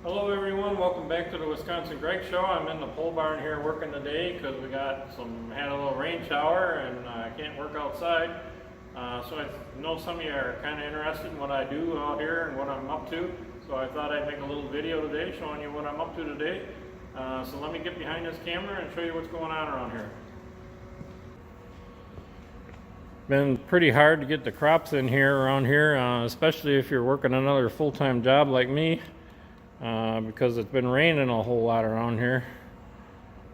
Hello everyone, welcome back to the Wisconsin Greg Show. I'm in the pole barn here working today because we had a little rain shower and I can't work outside. So I know some of you are kind of interested in what I do out here and what I'm up to. So I thought I'd make a little video today showing you what I'm up to today. So let me get behind this camera and show you what's going on around here. Been pretty hard to get the crops in here around here, especially if you're working another full-time job like me. Because it's been raining a whole lot around here.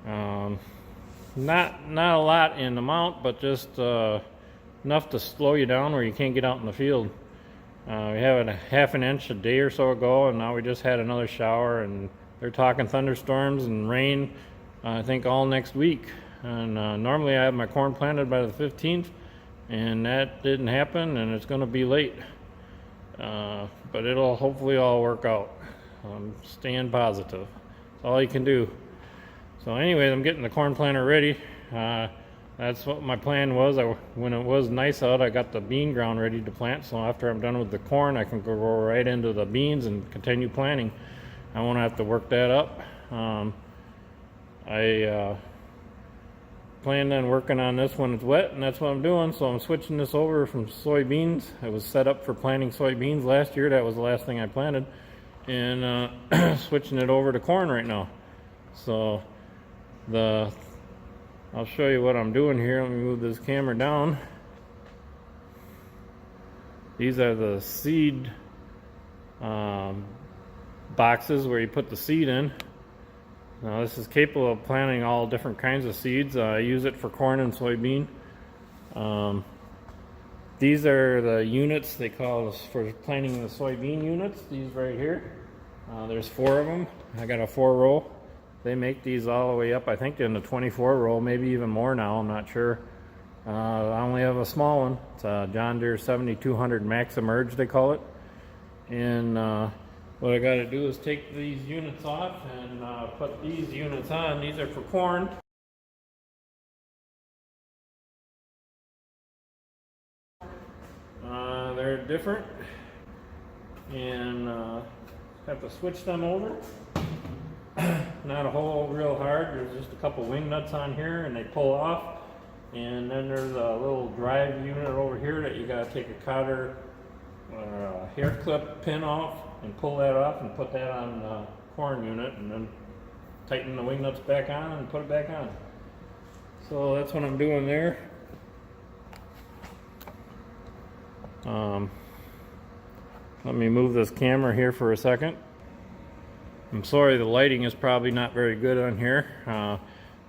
Not a lot in amount, but just enough to slow you down where you can't get out in the field. We had a half an inch a day or so ago, and now we just had another shower, and they're talking thunderstorms and rain, I think all next week. And normally I have my corn planted by the 15th, and that didn't happen, and it's going to be late. But it'll hopefully all work out. Staying positive. That's all you can do. So anyways, I'm getting the corn planter ready. That's what my plan was. When it was nice out, I got the bean ground ready to plant. So after I'm done with the corn, I can go right into the beans and continue planting. I won't have to work that up. I planned on working on this when it's wet, and that's what I'm doing. So I'm switching this over from soybeans. I was set up for planting soybeans last year. That was the last thing I planted. And switching it over to corn right now. So I'll show you what I'm doing here. Let me move this camera down. These are the seed boxes where you put the seed in. Now this is capable of planting all different kinds of seeds. I use it for corn and soybean. These are the units they call us for planting the soybean units. These right here. There's 4 of them. I got a 4-row. They make these all the way up, I think, in the 24-row, maybe even more now. I'm not sure. I only have a small one. It's a John Deere 7200 Max Emerge, they call it. And what I got to do is take these units off and put these units on. These are for corn. They're different, and have to switch them over. Not a whole real hard. There's just a couple wing nuts on here, and they pull off. And then there's a little drive unit over here that you got to take a cotter or a hair clip pin off and pull that off and put that on the corn unit, and then tighten the wing nuts back on and put it back on. So that's what I'm doing there. Let me move this camera here for a second. I'm sorry the lighting is probably not very good on here,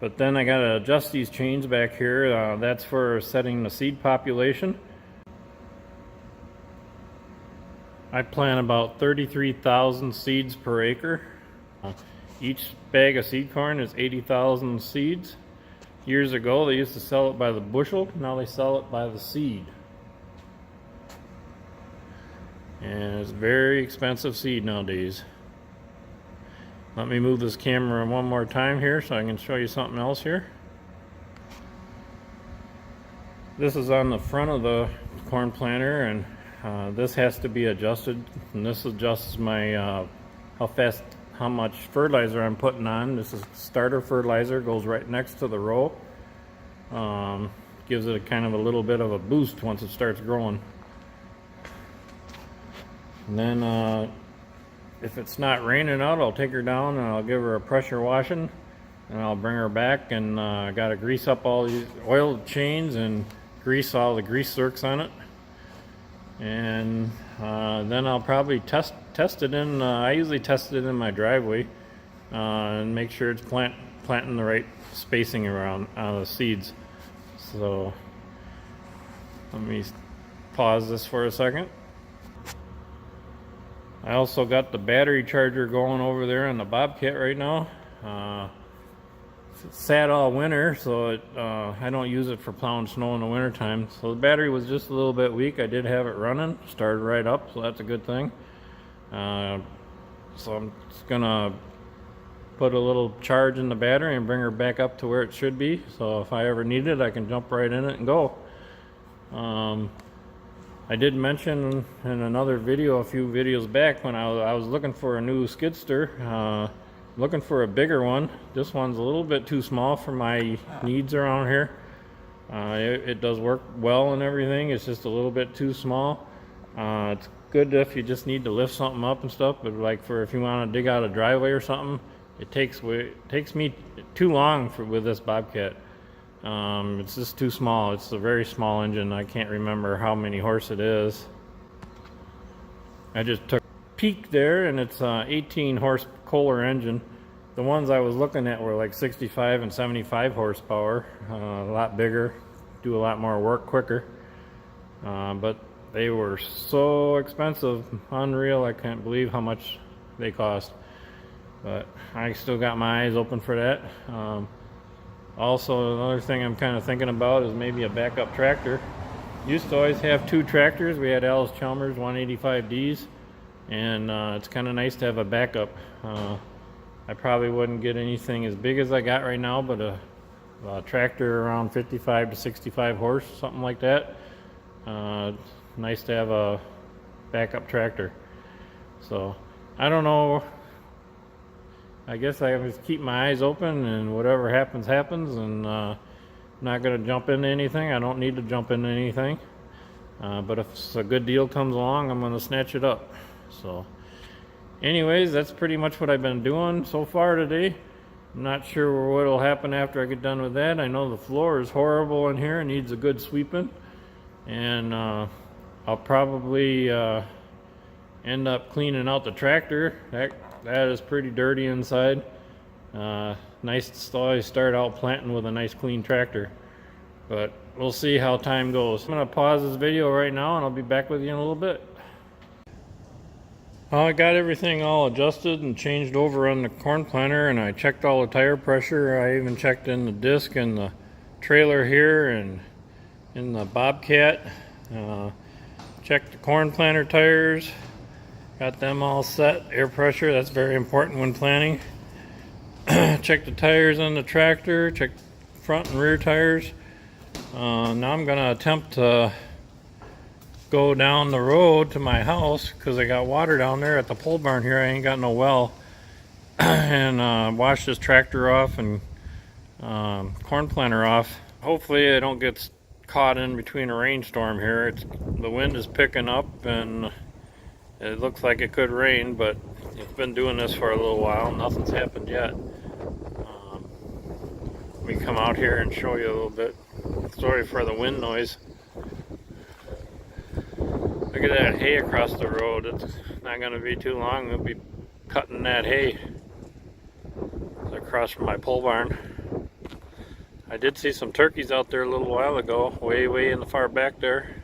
but then I got to adjust these chains back here. That's for setting the seed population. I plant about 33,000 seeds per acre. Each bag of seed corn is 80,000 seeds. Years ago they used to sell it by the bushel. Now they sell it by the seed. And it's very expensive seed nowadays. Let me move this camera one more time here so I can show you something else here. This is on the front of the corn planter, and this has to be adjusted. And this adjusts my how much fertilizer I'm putting on. This is starter fertilizer, goes right next to the row. Gives it a kind of a little bit of a boost once it starts growing. And then if it's not raining out, I'll take her down and I'll give her a pressure washing, and I'll bring her back, and I got to grease up all these oil chains and grease all the grease zerks on it. And then I'll probably test it in, I usually test it in my driveway and make sure it's planting the right spacing around the seeds. So let me pause this for a second. I also got the battery charger going over there on the Bobcat right now. It's sat all winter, so I don't use it for plowing snow in the winter time. So the battery was just a little bit weak. I did have it running, started right up, so that's a good thing. So I'm just gonna put a little charge in the battery and bring her back up to where it should be. So if I ever need it, I can jump right in it and go. I did mention in another video a few videos back when I was looking for a new skid steer, looking for a bigger one. This one's a little bit too small for my needs around here. It does work well and everything, it's just a little bit too small. It's good if you just need to lift something up and stuff, but like for if you want to dig out a driveway or something, it takes me too long with this Bobcat. It's just too small. It's a very small engine. I can't remember how many horse it is. I just took a peek there, and it's 18 horse Kohler engine. The ones I was looking at were like 65 and 75 horsepower, a lot bigger, do a lot more work quicker. But they were so expensive, unreal. I can't believe how much they cost. But I still got my eyes open for that. Also, another thing I'm kind of thinking about is maybe a backup tractor. Used to always have two tractors. We had Allis Chalmers 185Ds, and it's kind of nice to have a backup. I probably wouldn't get anything as big as I got right now, but a tractor around 55 to 65 horse, something like that. Nice to have a backup tractor. So, I don't know. I guess I just keep my eyes open, and whatever happens, happens, and not going to jump into anything. I don't need to jump into anything. But if a good deal comes along, I'm going to snatch it up. So, anyways, that's pretty much what I've been doing so far today. I'm not sure what will happen after I get done with that. I know the floor is horrible in here and needs a good sweeping. And I'll probably end up cleaning out the tractor. That is pretty dirty inside. Nice to always start out planting with a nice clean tractor. But we'll see how time goes. I'm going to pause this video right now, and I'll be back with you in a little bit. Well, I got everything all adjusted and changed over on the corn planter, and I checked all the tire pressure. I even checked in the disc and the trailer here and in the Bobcat. Checked the corn planter tires. Got them all set. Air pressure, that's very important when planting. Check the tires on the tractor. Check front and rear tires. Now I'm going to attempt to go down the road to my house because I got water down there at the pole barn here. I ain't got no well. And wash this tractor off and corn planter off. Hopefully I don't get caught in between a rainstorm here. The wind is picking up and it looks like it could rain, but it's been doing this for a little while. Nothing's happened yet. Let me come out here and show you a little bit. Sorry for the wind noise. Look at that hay across the road. It's not going to be too long. We'll be cutting that hay. It's across from my pole barn. I did see some turkeys out there a little while ago, way in the far back there.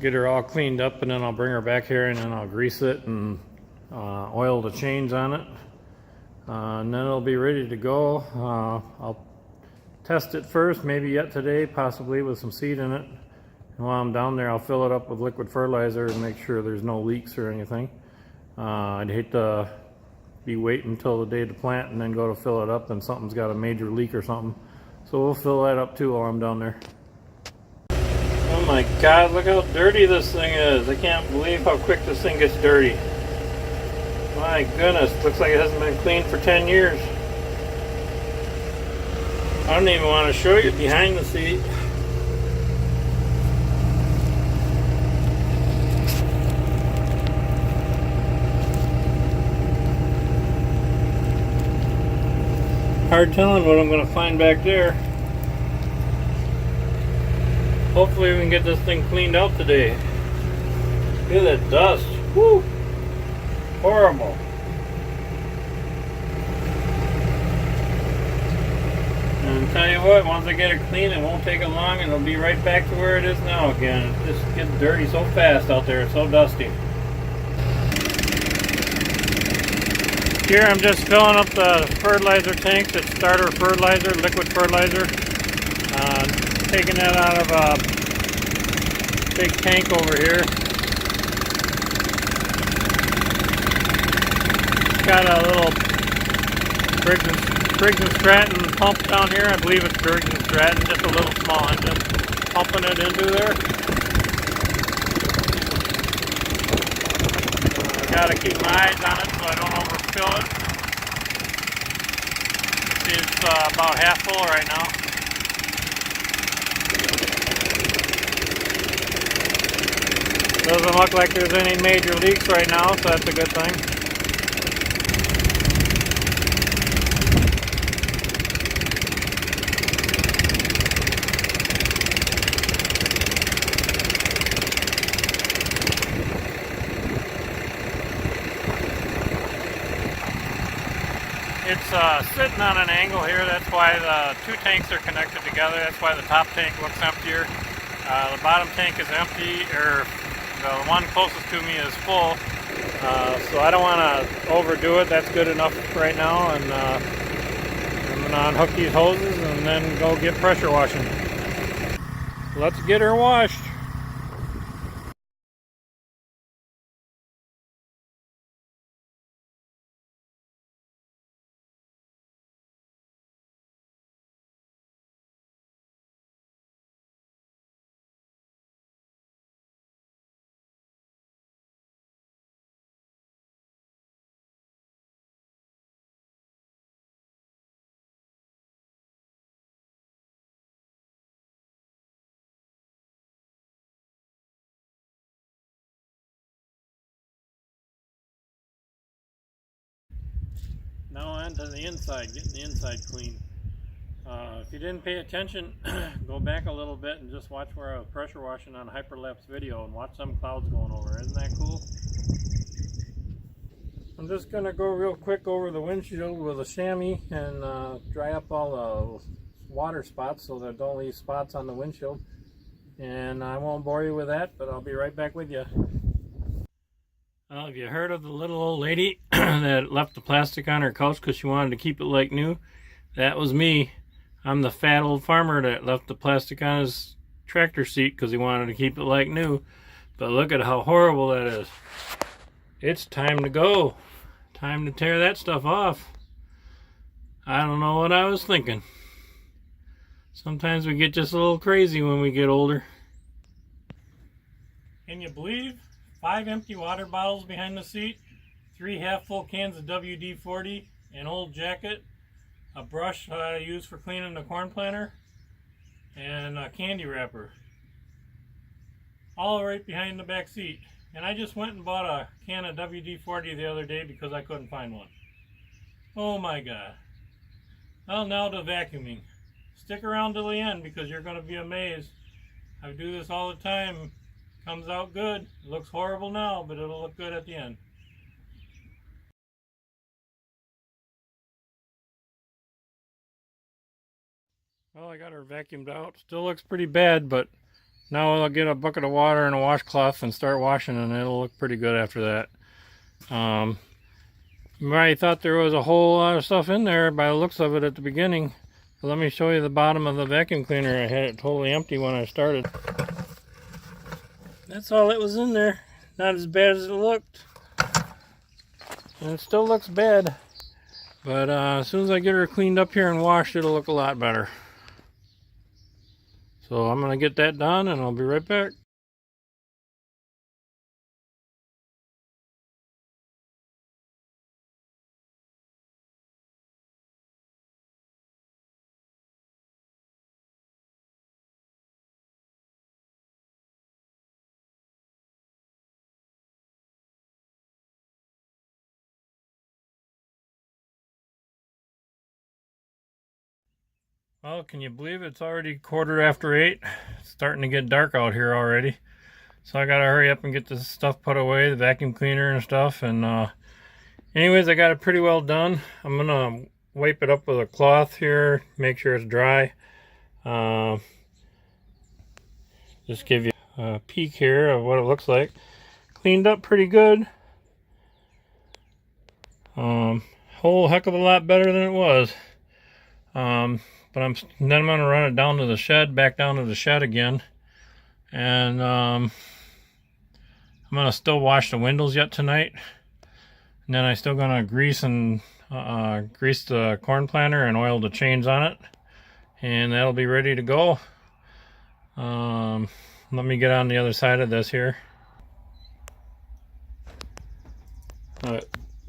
Get her all cleaned up, and then I'll bring her back here and then I'll grease it and oil the chains on it. And then it'll be ready to go. I'll test it first, maybe yet today, possibly with some seed in it. And while I'm down there, I'll fill it up with liquid fertilizer and make sure there's no leaks or anything. I'd hate to be waiting until the day to plant and then go to fill it up and something's got a major leak or something. So we'll fill that up too while I'm down there. Oh my God, look how dirty this thing is. I can't believe how quick this thing gets dirty. My goodness, looks like it hasn't been cleaned for 10 years. I don't even want to show you behind the seat. Hard telling what I'm going to find back there. Hopefully we can get this thing cleaned out today. Look at that dust. Woo! Horrible. And I'll tell you what, once I get it clean, it won't take it long and it'll be right back to where it is now again. It just gets dirty so fast out there. It's so dusty. Here I'm just filling up the fertilizer tanks. It's starter fertilizer, liquid fertilizer. Taking that out of a big tank over here. It's got a little Briggs Briggs & Stratton pump down here. I believe it's Briggs & Stratton, just a little small engine, pumping it into there. Gotta keep my eyes on it so I don't overfill it. See, it's about half full right now. Doesn't look like there's any major leaks right now, so that's a good thing. It's sitting on an angle here. That's why the two tanks are connected together. That's why the top tank looks emptier. The bottom tank is empty, or the one closest to me is full. So I don't want to overdo it. That's good enough right now. And I'm going to unhook these hoses and then go get pressure washing. Let's get her washed. Now on to the inside, getting the inside clean. If you didn't pay attention, go back a little bit and just watch where I was pressure washing on hyperlapse video and watch some clouds going over. Isn't that cool? I'm just going to go real quick over the windshield with a chamois and dry up all the water spots so that don't leave spots on the windshield. And I won't bore you with that, but I'll be right back with you. Well, have you heard of the little old lady that left the plastic on her couch because she wanted to keep it like new? That was me. I'm the fat old farmer that left the plastic on his tractor seat because he wanted to keep it like new. But look at how horrible that is. It's time to go. Time to tear that stuff off. I don't know what I was thinking. Sometimes we get just a little crazy when we get older. Can you believe? 5 empty water bottles behind the seat, 3 half-full cans of WD-40, an old jacket, a brush I use for cleaning the corn planter, and a candy wrapper. All right behind the back seat. And I just went and bought a can of WD-40 the other day because I couldn't find one. Oh my God. Well, now to vacuuming. Stick around till the end because you're going to be amazed. I do this all the time. Comes out good. It looks horrible now, but it'll look good at the end. Well, I got her vacuumed out. Still looks pretty bad, but now I'll get a bucket of water and a washcloth and start washing, and it'll look pretty good after that. You might thought there was a whole lot of stuff in there by the looks of it at the beginning. So let me show you the bottom of the vacuum cleaner. I had it totally empty when I started. That's all that was in there. Not as bad as it looked. And it still looks bad. But as soon as I get her cleaned up here and washed, it'll look a lot better. So I'm going to get that done and I'll be right back. Well, can you believe it's already 8:15? It's starting to get dark out here already. So I gotta hurry up and get this stuff put away, the vacuum cleaner and stuff. And anyways, I got it pretty well done. I'm gonna wipe it up with a cloth here, make sure it's dry. Just give you a peek here of what it looks like. Cleaned up pretty good. Whole heck of a lot better than it was. But then I'm going to run it down to the shed, back down to the shed again. And I'm going to still wash the windows yet tonight. And then I'm still going to grease and grease the corn planter and oil the chains on it, and that'll be ready to go. Let me get on the other side of this here.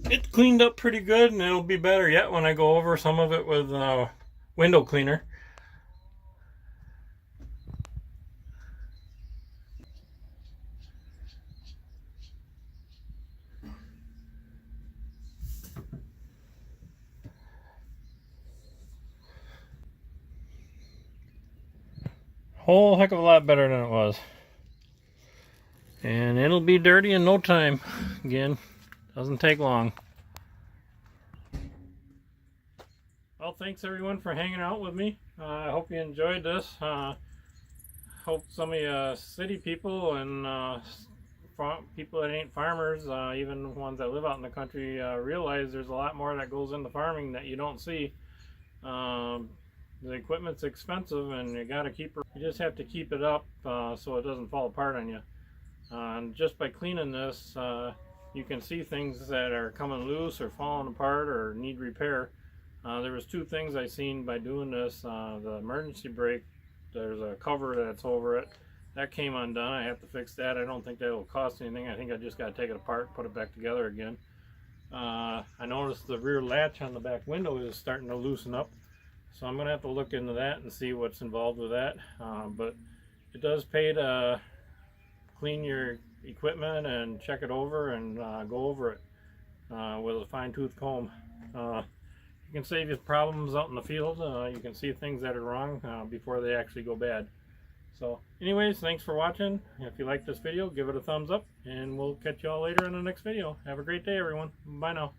It's cleaned up pretty good, and it'll be better yet when I go over some of it with window cleaner. Whole heck of a lot better than it was. And it'll be dirty in no time. Again, doesn't take long. Well, thanks everyone for hanging out with me. I hope you enjoyed this. Hope some of you city people and people that ain't farmers, even ones that live out in the country, realize there's a lot more that goes into farming that you don't see. The equipment's expensive, and you just have to keep it up so it doesn't fall apart on you. And just by cleaning this, you can see things that are coming loose or falling apart or need repair. There was two things I seen by doing this. The emergency brake, there's a cover that's over it. That came undone. I have to fix that. I don't think that'll cost anything. I think I just got to take it apart, put it back together again. I noticed the rear latch on the back window is starting to loosen up. So I'm going to have to look into that and see what's involved with that. But it does pay to clean your equipment and check it over and go over it with a fine-tooth comb. You can save you problems out in the field. You can see things that are wrong before they actually go bad. So anyways, thanks for watching. If you like this video, give it a thumbs up, and we'll catch you all later in the next video. Have a great day, everyone. Bye now.